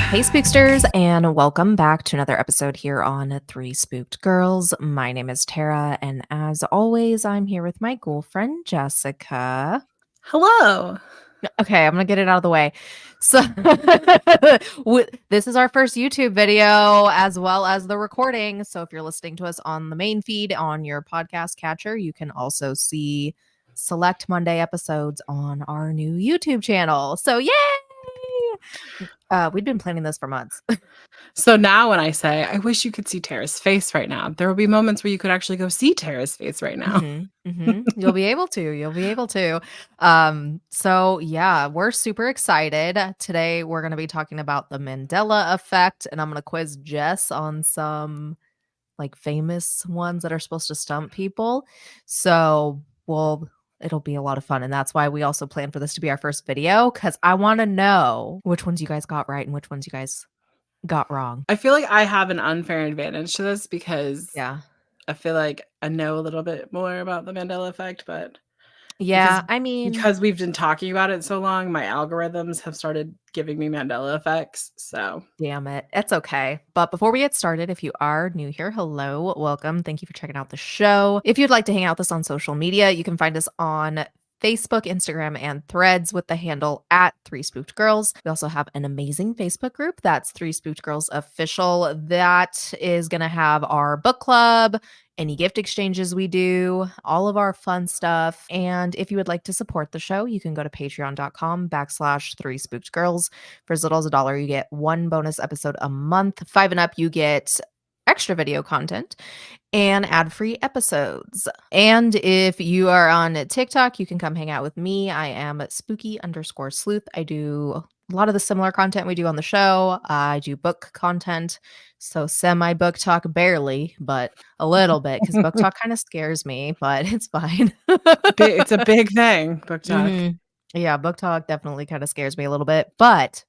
Hey, Spooksters, and welcome back to another episode here on Three Spooked Girls. My name is Tara, and as always, I'm here with my girlfriend, Jessica. Hello. Okay, I'm gonna get it out of the way. So, this is our first YouTube video as well as the recording. So, if you're listening to us on the main feed on your podcast catcher, you can also see select Monday episodes on our new YouTube channel. So, yay! We've been planning this for months. So now when I say, I wish you could see Tara's face right now, there will be moments where you could actually go see Tara's face right now. You'll be able to. You'll be able to. So yeah, we're super excited. Today we're going to be talking about the Mandela Effect, and I'm going to quiz Jess on some like famous ones that are supposed to stump people. So it'll be a lot of fun, and that's why we also plan for this to be our first video, because I want to know which ones you guys got right and which ones you guys got wrong. I feel like I have an unfair advantage to this because Yeah. I feel like I know a little bit more about the Mandela Effect, but because Yeah, I mean, because we've been talking about it so long, my algorithms have started giving me Mandela effects. So damn it. It's okay. But before we get started, if you are new here, hello, welcome. Thank you for checking out the show. If you'd like to hang out with us on social media, you can find us on Facebook, Instagram, and Threads with the handle at Three Spooked Girls. We also have an amazing Facebook group that's Three Spooked Girls Official. That is going to have our book club, any gift exchanges we do, all of our fun stuff. And if you would like to support the show, you can go to patreon.com/Three Spooked Girls. For as little as $1, you get one bonus episode a month. 5 and up, you get extra video content and ad-free episodes. And if you are on TikTok, you can come hang out with me. I am spooky_sleuth. I do a lot of the similar content we do on the show. I do book content, so semi-book talk, barely, but a little bit, because book talk kind of scares me, but it's fine. it's a big thing, book talk. Yeah, book talk definitely kind of scares me a little bit, but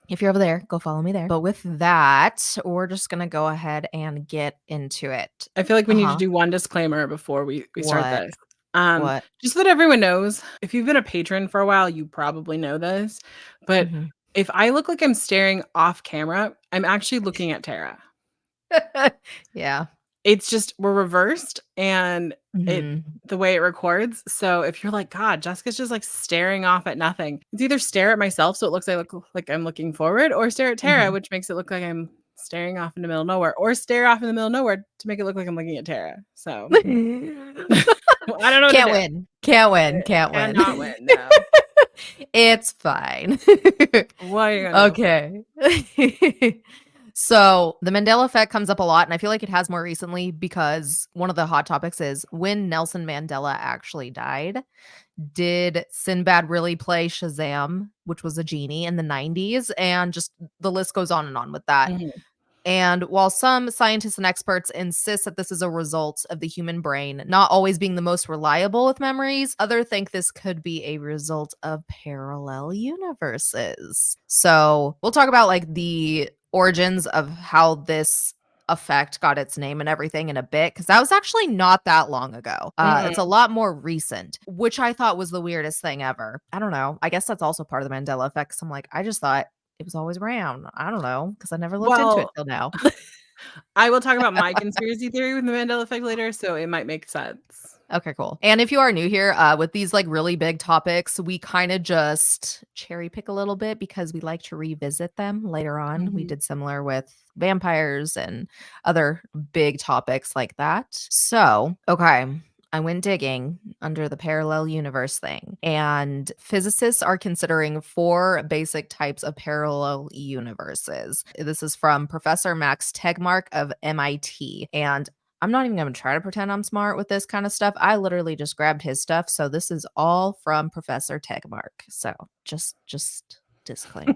if you're over there, go follow me there. But with that, we're just going to go ahead and get into it. I feel like we need to Uh-huh. do one disclaimer before we start What? this. What? Just so that everyone knows, if you've been a patron for a while, you probably know this. But Mhm. if I look like I'm staring off camera, I'm actually looking at Tara. Yeah. It's just we're reversed and Mhm. the way it records. So if you're like, God, Jessica's just like staring off at nothing. It's either stare at myself so it looks like I'm looking forward, or stare at Tara, Mhm. which makes it look like I'm staring off in the middle of nowhere, or stare off in the middle of nowhere to make it look like I'm looking at Tara. So I don't know what to Can't do. win. Can't win. Can't win. Cannot win. No. It's fine. What are you gonna do? Okay. So the Mandela effect comes up a lot, and I feel like it has more recently because one of the hot topics is when Nelson Mandela actually died. Did Sinbad really play Shazam, which was a genie in the 90s? And just the list goes on with that. Mhm. And while some scientists and experts insist that this is a result of the human brain not always being the most reliable with memories, others think this could be a result of parallel universes. So we'll talk about like the origins of how this effect got its name and everything in a bit, because that was actually not that long ago. It's a Mm-mm. lot more recent, which I thought was the weirdest thing ever. I don't know. I guess that's also part of the Mandela effect. 'Cause I'm like, I just thought it was always around. I don't know, because I never looked into it Well, till now. I will talk about my conspiracy theory with the Mandela effect later, so it might make sense. Okay, cool. And if you are new here, with these like really big topics, we kind of just cherry pick a little bit because we like to revisit them later on. We Mhm. did similar with vampires and other big topics like that. So, okay. I went digging under the parallel universe thing, and physicists are considering 4 basic types of parallel universes. This is from Professor Max Tegmark of MIT. And I'm not even going to try to pretend I'm smart with this kind of stuff. I literally just grabbed his stuff. So this is all from Professor Tegmark. So just disclaimer.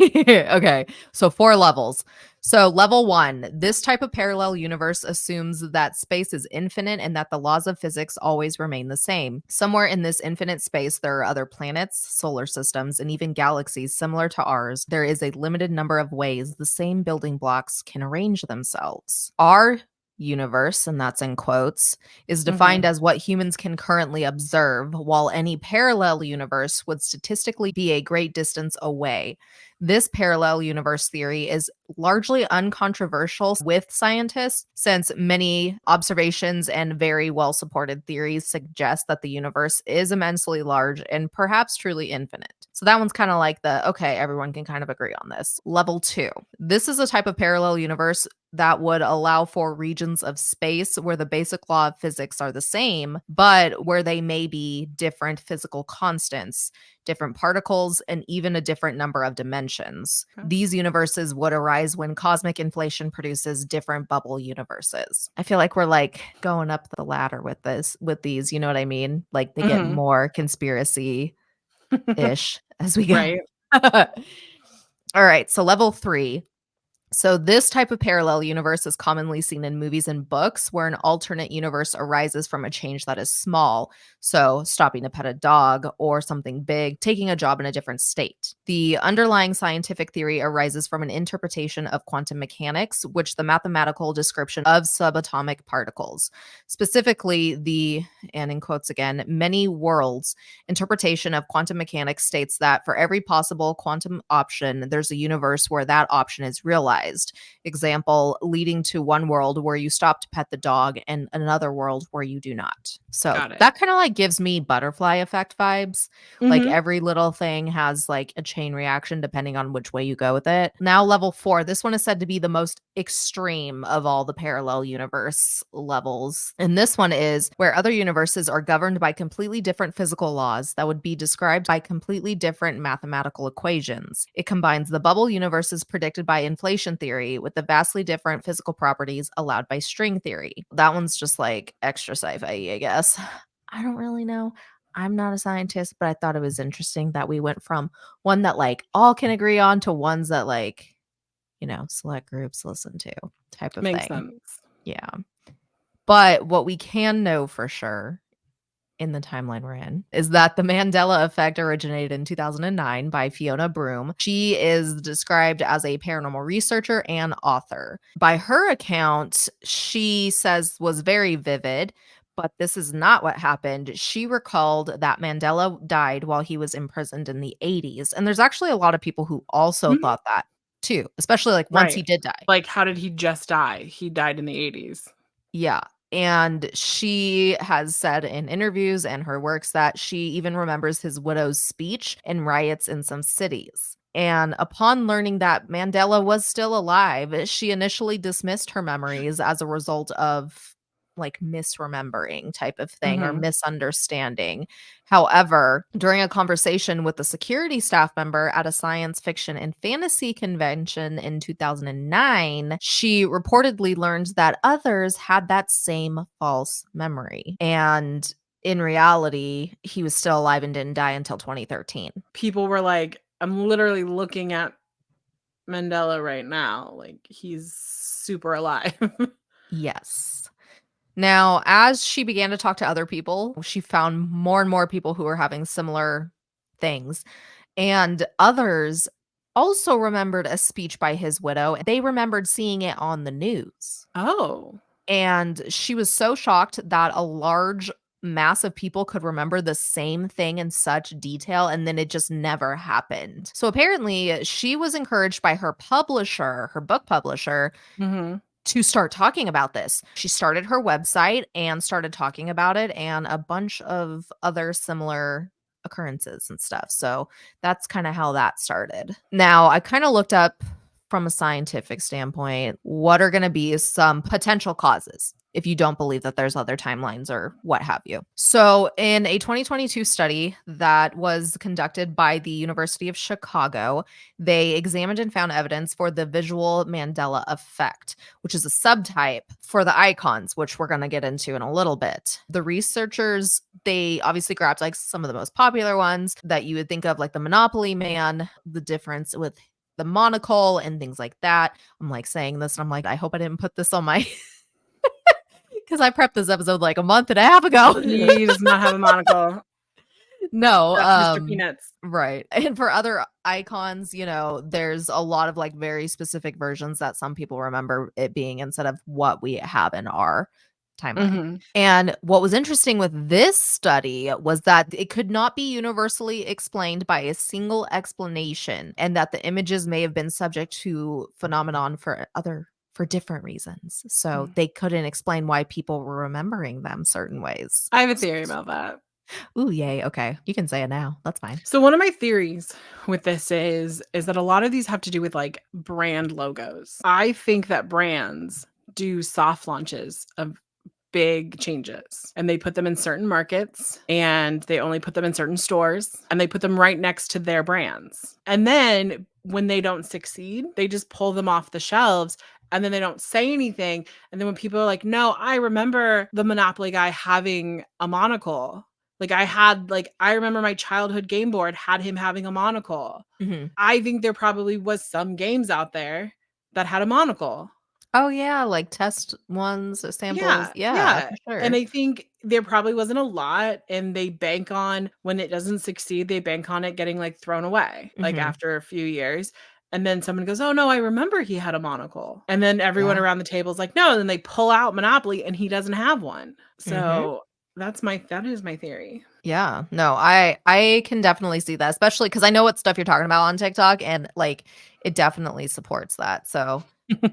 Okay. So 4 levels. So level 1, this type of parallel universe assumes that space is infinite and that the laws of physics always remain the same. Somewhere in this infinite space, there are other planets, solar systems, and even galaxies similar to ours. There is a limited number of ways the same building blocks can arrange themselves. Our universe, and that's in quotes, is defined Mhm. as what humans can currently observe, while any parallel universe would statistically be a great distance away. This parallel universe theory is largely uncontroversial with scientists, since many observations and very well supported theories suggest that the universe is immensely large and perhaps truly infinite. So that one's kind of like the okay, everyone can kind of agree on this. Level 2. This is a type of parallel universe that would allow for regions of space where the basic law of physics are the same, but where they may be different physical constants, different particles, and even a different number of dimensions. Okay. These universes would arise when cosmic inflation produces different bubble universes. I feel like we're like going up the ladder with these, you know what I mean? Like they get Mhm. more conspiracy ish as we go. Right. All right, so level 3. So, this type of parallel universe is commonly seen in movies and books where an alternate universe arises from a change that is small. So, stopping to pet a dog or something big, taking a job in a different state. The underlying scientific theory arises from an interpretation of quantum mechanics, which the mathematical description of subatomic particles, specifically the, and in quotes again, many worlds interpretation of quantum mechanics states that for every possible quantum option, there's a universe where that option is realized. Example, leading to one world where you stop to pet the dog and another world where you do not. So Got it. that kind of like gives me butterfly effect vibes. Like Mhm. every little thing has like a chain reaction depending on which way you go with it. Now, level 4, this one is said to be the most extreme of all the parallel universe levels. And this one is where other universes are governed by completely different physical laws that would be described by completely different mathematical equations. It combines the bubble universes predicted by inflation theory with the vastly different physical properties allowed by string theory. That one's just like extra sci-fi, I guess. I don't really know. I'm not a scientist, but I thought it was interesting that we went from one that like all can agree on to ones that like, select groups listen to type of Makes thing. sense. Yeah. But what we can know for sure in the timeline we're in is that the Mandela Effect originated in 2009 by Fiona Broom. She is described as a paranormal researcher and author. By her account, she says was very vivid, but this is not what happened. She recalled that Mandela died while he was imprisoned in the 80s. And there's actually a lot of people who also Mhm. thought that too, especially like once he Right. did die. Like, how did he just die? He died in the 80s. Yeah. And she has said in interviews and her works that she even remembers his widow's speech in riots in some cities. And upon learning that Mandela was still alive, she initially dismissed her memories as a result of like misremembering type of thing or Mhm. misunderstanding. However, during a conversation with a security staff member at a science fiction and fantasy convention in 2009, she reportedly learned that others had that same false memory. And in reality, he was still alive and didn't die until 2013. People were like, "I'm literally looking at Mandela right now, like, he's super alive." Yes. Now, as she began to talk to other people, she found more and more people who were having similar things. And others also remembered a speech by his widow. They remembered seeing it on the news. Oh. And she was so shocked that a large mass of people could remember the same thing in such detail and then it just never happened. So apparently, she was encouraged by her publisher, her book publisher, Mhm. to start talking about this. She started her website and started talking about it and a bunch of other similar occurrences and stuff. So that's kind of how that started. Now, I kind of looked up from a scientific standpoint what are going to be some potential causes if you don't believe that there's other timelines or what have you. So, in a 2022 study that was conducted by the University of Chicago, they examined and found evidence for the visual Mandela effect, which is a subtype for the icons, which we're going to get into in a little bit. The researchers, they obviously grabbed like some of the most popular ones that you would think of, like the Monopoly Man, the difference with the monocle and things like that. I'm like saying this and I'm like, I hope I didn't put this on my because I prepped this episode like a month and a half ago. He does not have a monocle. No, That's Mr. Peanuts. right. And for other icons, there's a lot of like very specific versions that some people remember it being instead of what we have in our timeline. Mhm. And what was interesting with this study was that it could not be universally explained by a single explanation, and that the images may have been subject to phenomenon for different reasons. So Mm. they couldn't explain why people were remembering them certain ways. I have a theory about that. Ooh, yay. Okay. You can say it now. That's fine. So one of my theories with this is that a lot of these have to do with like brand logos. I think that brands do soft launches of big changes and they put them in certain markets and they only put them in certain stores and they put them right next to their brands. And then when they don't succeed, they just pull them off the shelves and then they don't say anything. And then when people are like, no, I remember the Monopoly guy having a monocle. I remember my childhood game board had him having a monocle. Mhm. I think there probably was some games out there that had a monocle. Oh, yeah, like test ones, samples. Yeah, Yeah, yeah, for and sure. I think there probably wasn't a lot, and they bank on when it doesn't succeed, they bank on it getting, like, thrown away, like, Mhm. after a few years, and then someone goes, "Oh, no, I remember he had a monocle," and then everyone Yeah. around the table is like, "No," and then they pull out Monopoly, and he doesn't have one. Mhm. So, that is my theory. Yeah. No, I can definitely see that, especially because I know what stuff you're talking about on TikTok, and, like, it definitely supports that, so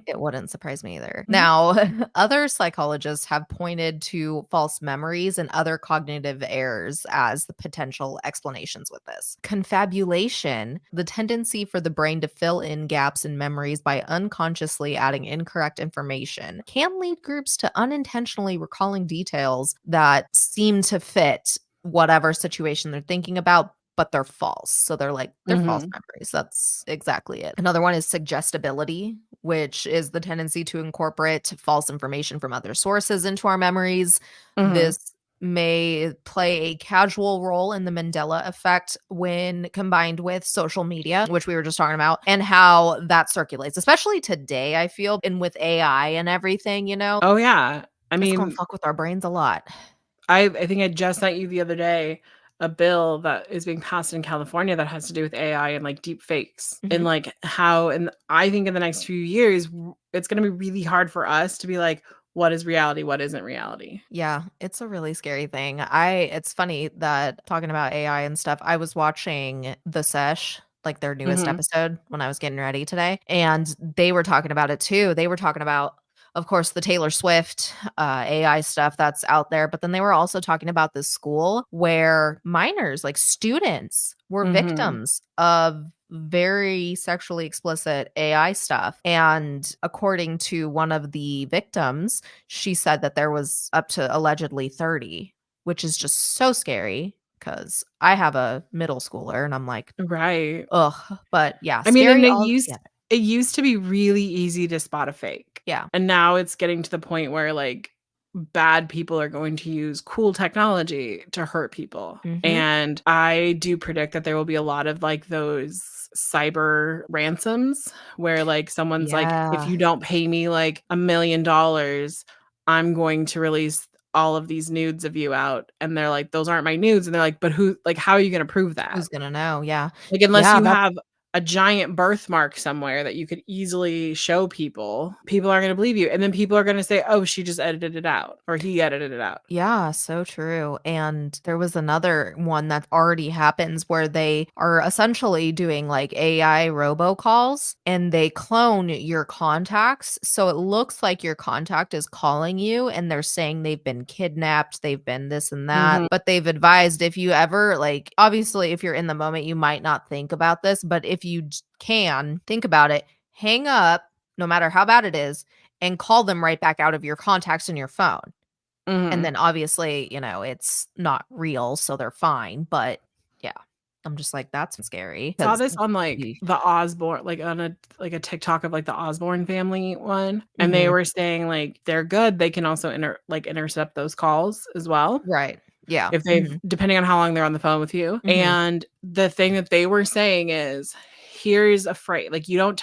it wouldn't surprise me either. Mhm, Now, other psychologists have pointed to false memories and other cognitive errors as the potential explanations with this. Confabulation, the tendency for the brain to fill in gaps in memories by unconsciously adding incorrect information, can lead groups to unintentionally recalling details that seem to fit whatever situation they're thinking about, but they're false. So they're false mhm, memories. That's exactly it. Another one is suggestibility, which is the tendency to incorporate false information from other sources into our memories. mhm, This may play a casual role in the Mandela effect when combined with social media, which we were just talking about, and how that circulates, especially today, I feel, and with AI and everything, oh, yeah, I it's gonna mean fuck with our brains a lot. I think I just sent you the other day a bill that is being passed in California that has to do with AI and, like, deep fakes and, Mhm. like, how and I think in the next few years, it's gonna be really hard for us to be like, "What is reality? What isn't reality?" Yeah, it's a really scary thing. It's funny that talking about AI and stuff, I was watching The Sesh, like their newest Mhm, episode when I was getting ready today, and they were talking about it too. They were talking about, of course, the Taylor Swift AI stuff that's out there, but then they were also talking about this school where minors, like students, were mhm. victims of very sexually explicit AI stuff. And according to one of the victims, she said that there was up to allegedly 30, which is just so scary because I have a middle schooler and I'm like, Right. ugh. But yeah, I mean, and scary all together. it used to be really easy to spot a fake, Yeah. and now it's getting to the point where, like, bad people are going to use cool technology to hurt people, Hmm. and I do predict that there will be a lot of, like, those cyber ransoms where, like, someone's like, "If Yeah. you don't pay me, like, $1,000,000, I'm going to release all of these nudes of you out," and they're like, "Those aren't my nudes," and they're like, "But who like, how are you gonna prove that?" Who's gonna know? Yeah. Like, unless Yeah. you That's have a giant birthmark somewhere that you could easily show people, people aren't gonna believe you, and then people are gonna say, "Oh, she just edited it out," or "He edited it out." Yeah, so true. And there was another one that already happens where they are essentially doing like AI robocalls and they clone your contacts. So it looks like your contact is calling you and they're saying they've been kidnapped, they've been this and that. Mhm, But they've advised if you ever, like, obviously, if you're in the moment, you might not think about this. But if you can think about it, hang up, no matter how bad it is, and call them right back out of your contacts in your phone, and mhm. then obviously, it's not real, so they're fine, but yeah, I'm just like, "That's scary Saw 'cause" this on, like, Ye the Osborne like, on a TikTok of, like, the Osborne family one, and they Mhm. were saying, like, they're good, they can also intercept those calls as well. Right. Yeah. If they've Mhm. depending on how long they're on the phone with you, Mhm. and the thing that they were saying is, "Here's a phrase," like, you don't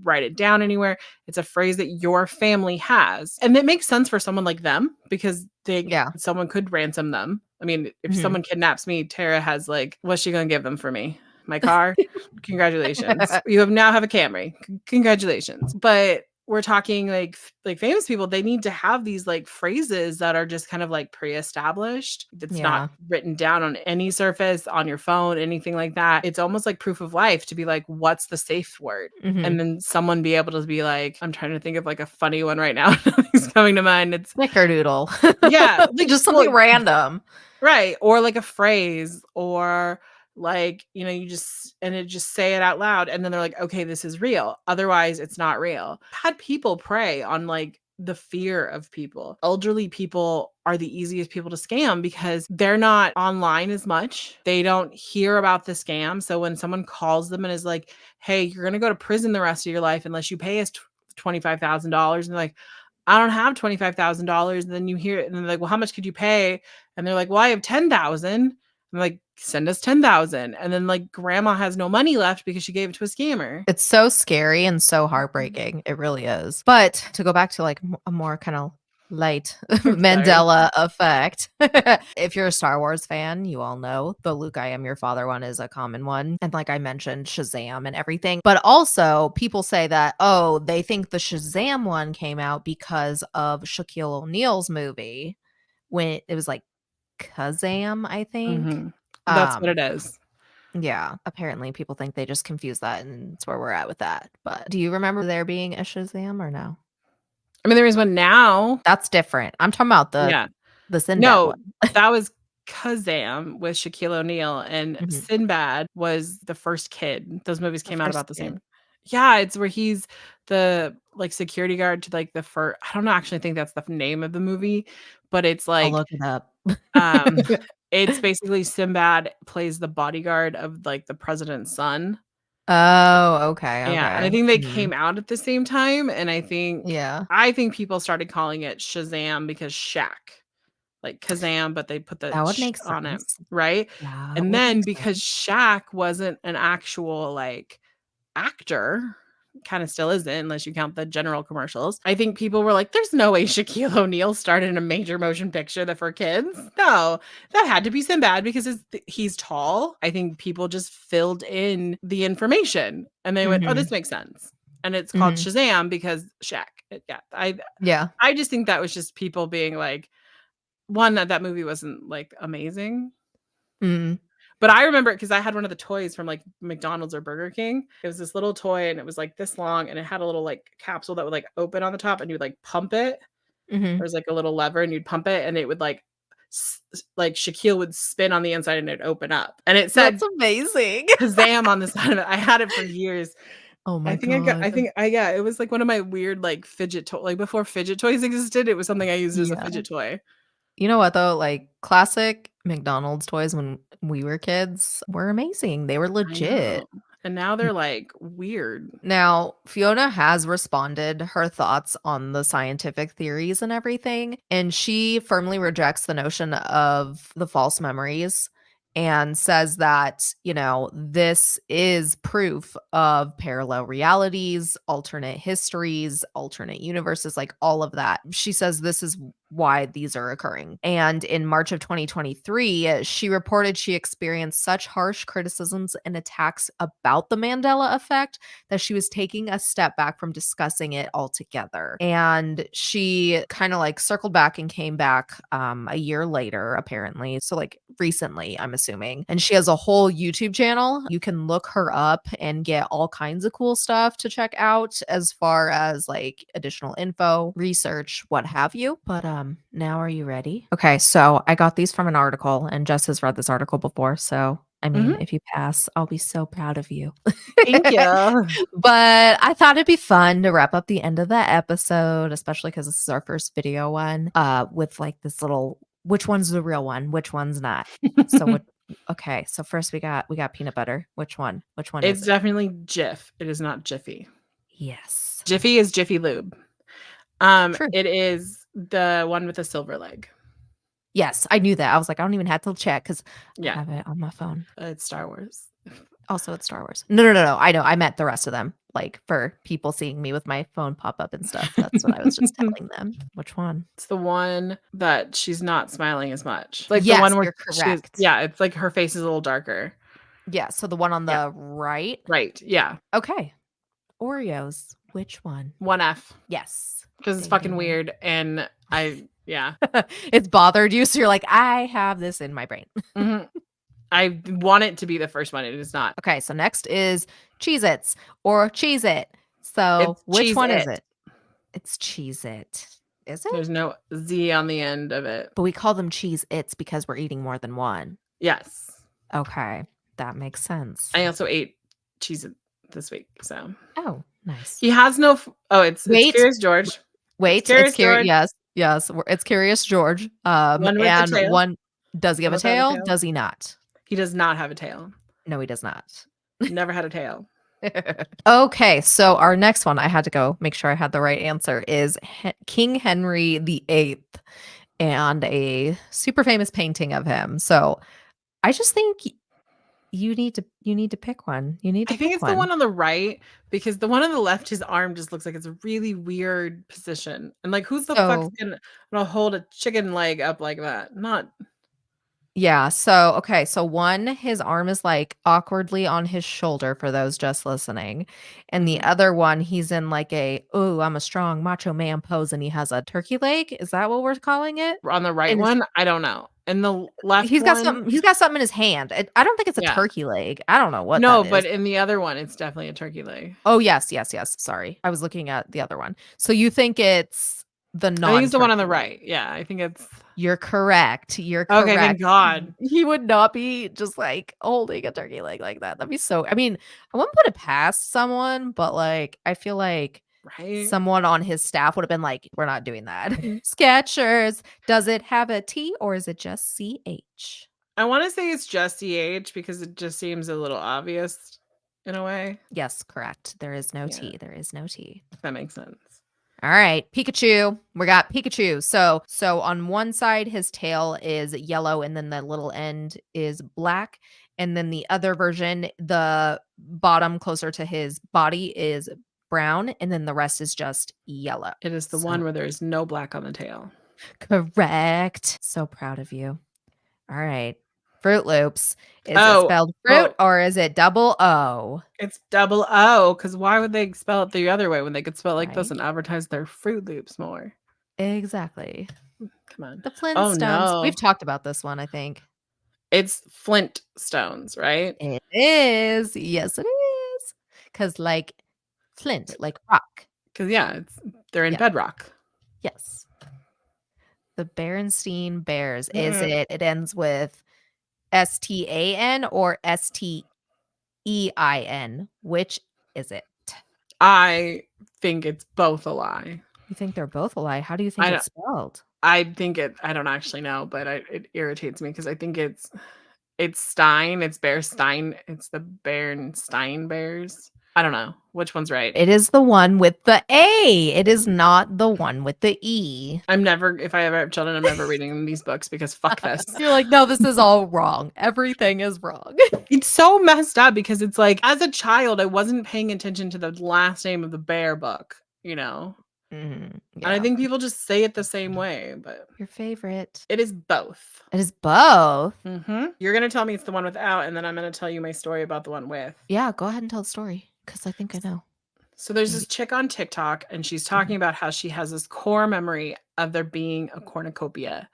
write it down anywhere, it's a phrase that your family has, and it makes sense for someone like them because they Yeah. someone could ransom them, I mean, if Mhm. someone kidnaps me, Tara has like, what's she gonna give them for me? My car? Congratulations. You now have a Camry. Congratulations. But we're talking like like famous people, they need to have these like phrases that are just kind of like pre-established. That's not Yeah. written down on any surface, on your phone, anything like that. It's almost like proof of life to be like, what's the safe word? Mhm. And then someone be able to be like, I'm trying to think of like a funny one right now. Nothing's coming to mind. It's Snickerdoodle. yeah, like Just well, something random. right, or like a phrase or like, you know, you just and it just say it out loud and then they're like, "Okay, this is real. Otherwise, it's not real." Had people prey on like the fear of people. Elderly people are the easiest people to scam because they're not online as much. They don't hear about the scam. So when someone calls them and is like, "Hey, you're going to go to prison the rest of your life unless you pay us $25,000." And they're like, "I don't have $25,000." And then you hear it and they're like, "Well, how much could you pay?" And they're like, "Well, I have 10,000." I'm like, "Send us 10,000." And then like grandma has no money left because she gave it to a scammer. It's so scary and so Mhm. heartbreaking. It really is. But to go back to like a more kind of light I'm sorry. Mandela effect. If you're a Star Wars fan, you all know the Luke I am your father one is a common one. And like I mentioned, Shazam and everything. But also, people say that, oh, they think the Shazam one came out because of Shaquille O'Neal's movie when it was like Kazam, I think. Mhm. That's what Um, it is. yeah, apparently people think they just confuse that, and it's where we're at with that. But do you remember there being a Shazam or no? I mean, there is one now. That's different. I'm talking about Yeah. the Sinbad No, one. that was Kazam with Shaquille O'Neal, and Mhm. Sinbad was the first kid. Those movies The came out first about the kid. same. Yeah, it's where he's the, like, security guard to, like, the fir I don't actually think that's the name of the movie, but it's I'll like, look it up. um, it's basically Sinbad plays the bodyguard of, like, the president's son. Oh, okay, Yeah, and I okay. think they Mhm. came out at the same time, and Yeah. I think people started calling it Shazam because Shaq. Like Kazam, but they put the That would sh make on it, sense. right? That And would then make because sense. Shaq wasn't an actual, like, actor, kinda still isn't unless you count the general commercials, I think people were like, "There's no way Shaquille O'Neal started in a major motion picture that for kids. No, that had to be Sinbad because he's tall." I think people just filled in the information, and they went, "Oh, this Mhm. makes sense." And it's called Mhm. Shazam because Shaq. Yeah, Yeah. I just think that was just people being like, one, that movie wasn't, like, amazing, Mhm. but I remember it because I had one of the toys from, like, McDonald's or Burger King. It was this little toy, and it was, like, this long, and it had a little, like, capsule that would, like, open on the top, and you'd, like, pump it. Mhm. There was, like, a little lever, and you'd pump it, and it would, like, like, Shaquille would spin on the inside, and it'd open up, and it That's said amazing. Kazam on the side of it. I had it for years. Oh my I god. think I yeah, it was, like, one of my weird, like, fidget toy like, before fidget toys existed, it was something I used as a Yeah. fidget toy. You know what though? Like classic McDonald's toys when we were kids were amazing. They were I know, legit. and now they're, like, weird. Now, Fiona has responded her thoughts on the scientific theories and everything, and she firmly rejects the notion of the false memories and says that, this is proof of parallel realities, alternate histories, alternate universes, like all of that. She says this is why these are occurring. And in March of 2023, she reported she experienced such harsh criticisms and attacks about the Mandela effect that she was taking a step back from discussing it altogether. And she kind of like circled back and came back a year later, apparently. So, like recently, I'm assuming. And she has a whole YouTube channel. You can look her up and get all kinds of cool stuff to check out as far as like additional info, research, what have you. But now are you ready? Okay, so I got these from an article and Jess has read this article before. So I mean, Mhm. if you pass, I'll be so proud of you. Thank you. But I thought it'd be fun to wrap up the end of the episode, especially because this is our first video one, with like this little which one's the real one, which one's not. So what okay, so first we got peanut butter. Which one? Which one is It's it? definitely Jif. It is not Jiffy. Yes. Jiffy is Jiffy Lube. True. It is the one with the silver leg. Yes, I knew that. I was like, I don't even have to check because I Yeah, have it on my phone. it's Star Wars. Also, it's Star Wars. No. I know. I meant the rest of them. Like for people seeing me with my phone pop up and stuff. That's what I was just telling them. Which one? It's the one that she's not smiling as much. Like the Yes, one where you're she is, correct. yeah, it's like her face is a little darker. Yeah. So the one on Yeah, the right. right. Yeah. Okay. Oreos. Which one? 1F Yes. because it's Ding, ding, fucking ding. weird. And yeah. It's bothered you. So you're like, I have this in my brain. hmm I want it to be the first one. It is not. Okay. So next is Cheez Its or Cheez It. So It's which Cheese one is It. it? It's Cheez It. Is it? There's no Z on the end of it. But we call them Cheez Its because we're eating more than one. Yes. Okay. That makes sense. I also ate cheese this week. So Oh, nice. he has no. It's Wait, Curious George. It's wait. It's Curious curious. George. Yes. It's Curious George. One with a And tail. one does he have One a without a tail? tail. Does he not? He does not have a tail. No, he does not. Never had a tail. Okay, so our next one, I had to go make sure I had the right answer, is King Henry VIII and a super famous painting of him. So I just think you need to pick one. You need to I think pick it's the one. one on the right because the one on the left, his arm just looks like it's a really weird position. And like, who's the fuck's So gonna hold a chicken leg up like that? Not yeah, so okay, so one, his arm is like awkwardly on his shoulder for those just listening. And the mhm. other one, he's in like oh, I'm a strong macho man pose and he has a turkey leg. Is that what we're calling it? On the right And one. I don't know. And the left he's got one, something in his hand. I don't think it's a yeah. turkey leg. I don't know what No, that but is. in the other one, it's definitely a turkey leg. Oh, yes. Sorry. I was looking at the other one. So you think it's the I think it's the one on non-turkey the leg. right. Yeah, I think it's You're correct. You're okay. Thank correct. God. He would not be just like holding a turkey leg like that. That'd be so. I mean, I wouldn't put it past someone, but like, I feel like Right? someone on his staff would have been like, we're not doing that. Skechers. Does it have a T or is it just CH? I want to say it's just EH because it just seems a little obvious in a way. Yes, correct. There is no Yeah, T. There is no T. if that makes sense. All right, Pikachu. We got Pikachu. So on one side his tail is yellow and then the little end is black, and then the other version, the bottom closer to his body is brown and then the rest is just yellow. It is the So one where there is no black on the tail. correct. So proud of you. All right. Fruit Loops. Is it Oh, spelled fruit oh, or is it double O? it's double O. Because why would they spell it the other way when they could spell it like this Right? and advertise their Fruit Loops more? Exactly. Come on. The Oh Flintstones. We've no, talked about this one, I think. it's Flintstones, right? It is. Yes, it is. Because like flint, like rock. Because yeah, they're in Yeah. bedrock. Yes. The Berenstein Bears. Is Mm, it ends with STAN or STEIN? Which is it? I think it's both a lie. You think they're both a lie. How do you think I it's spelled? I think I don't actually know, but it irritates me because I think it's Stein, it's Bear Stein, it's the Bernstein Bears. I don't know which one's right. It is the one with the A. It is not the one with the E. If I ever have children, I'm never reading these books because fuck this. You're like, no, this is all wrong. Everything is wrong. It's so messed up because it's like as a child, I wasn't paying attention to the last name of the bear book, you know? Mhm. And I Yeah. think people just say it the same way, but Your favorite. it is both. It is both. You're gonna tell me it's the one without, and then I'm gonna tell you my story about the one with. Yeah, go ahead and tell the story because I think I know. So there's this Maybe. chick on TikTok, and she's Mhm. talking about how she has this core memory of there being a cornucopia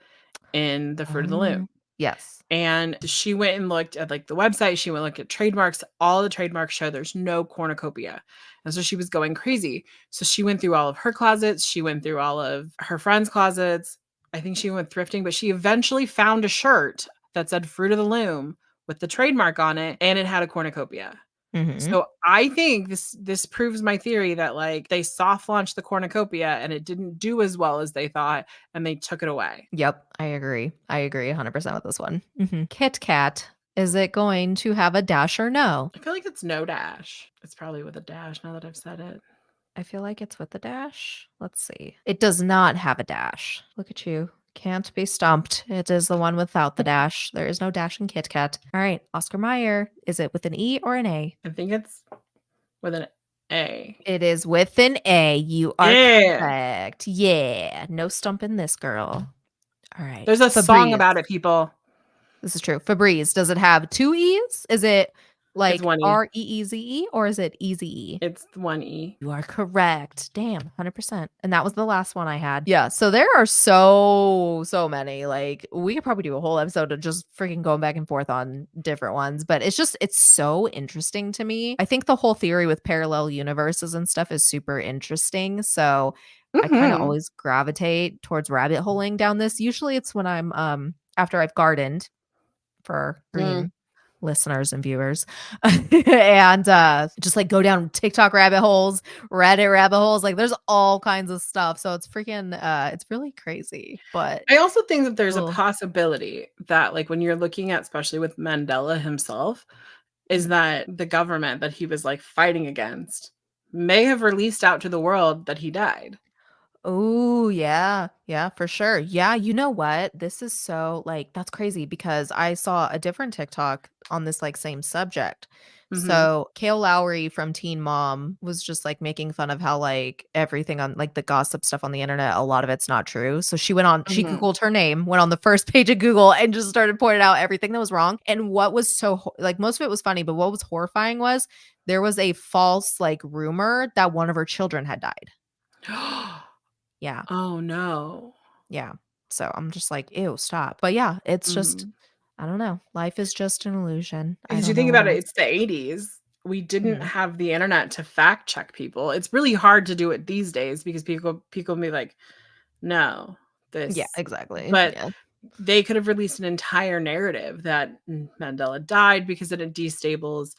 in the Fruit of the Loom. Yes. And she went and looked at like the website. She went and looked at trademarks. All the trademarks show there's no cornucopia. And so she was going crazy. So she went through all of her closets. She went through all of her friends' closets. I think she went thrifting, but she eventually found a shirt that said Fruit of the Loom with the trademark on it, and it had a cornucopia. Mhm. So I think this proves my theory that like they soft launched the cornucopia and it didn't do as well as they thought, and they took it away. Yep, I agree. I agree 100% with this one. Kit Kat, is it going to have a dash or no? I feel like it's no dash. It's probably with a dash now that I've said it. I feel like it's with the dash. Let's see. It does not have a dash. Look at you Can't be stumped. It is the one without the dash. There is no dash in Kit Kat. All right, Oscar Mayer. Is it with an E or an A? I think it's with an A. It is with an A. You are Yeah. correct. Yeah. No stumping this girl. All right. There's a song Febreze. about it, people. This is true. Febreze. Does it have two E's? Is it It's like one E. Reeze or is it Easy? It's one E. You are correct. Damn, 100%. And that was the last one I had. Yeah, so there are so many. Like we could probably do a whole episode of just freaking going back and forth on different ones, but it's so interesting to me. I think the whole theory with parallel universes and stuff is super interesting. So I kind of Mhm. always gravitate towards rabbit holing down this. Usually it's when I'm after I've gardened for our Mm. green listeners and viewers and just like go down TikTok rabbit holes, Reddit rabbit holes, like there's all kinds of stuff, so it's freaking it's really crazy. But I also think that there's a ugh. possibility that, like, when you're looking at, especially with Mandela himself, is that the government that he was, like, fighting against may have released out to the world that he died. Oh, yeah. Yeah, for sure. Yeah, you know what? This is so like that's crazy because I saw a different TikTok on this like same subject. Mhm. So, Kale Lowry from Teen Mom was just like making fun of how like everything on like the gossip stuff on the internet, a lot of it's not true. So she Mhm. Googled her name, went on the first page of Google and just started pointing out everything that was wrong. And what was like most of it was funny, but what was horrifying was there was a false like rumor that one of her children had died. Yeah. Oh, no. Yeah. So I'm just like, ew, stop. But yeah, it's just, Mhm. I don't know. Life is just an illusion. I Because you don't know think what about it, else. it's the '80s. We didn't Mhm. have the internet to fact check people. It's really hard to do it these days because people be like, "No, Yeah, this," exactly. but Yeah. they could have released an entire narrative that Mandela died because it destables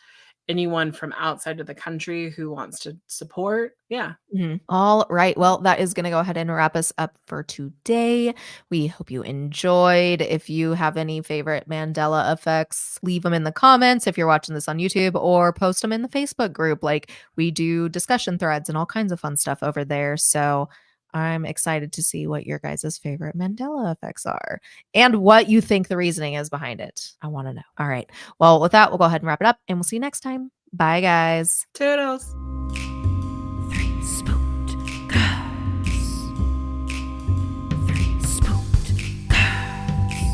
anyone from outside of the country who wants to support. Yeah. Mhm. All right. Well, that is going to go ahead and wrap us up for today. We hope you enjoyed. If you have any favorite Mandela effects, leave them in the comments if you're watching this on YouTube or post them in the Facebook group. Like we do discussion threads and all kinds of fun stuff over there. So I'm excited to see what your guys' favorite Mandela effects are and what you think the reasoning is behind it. I want to know. All right. Well, with that, we'll go ahead and wrap it up and we'll see you next time. Bye, guys. Toodles.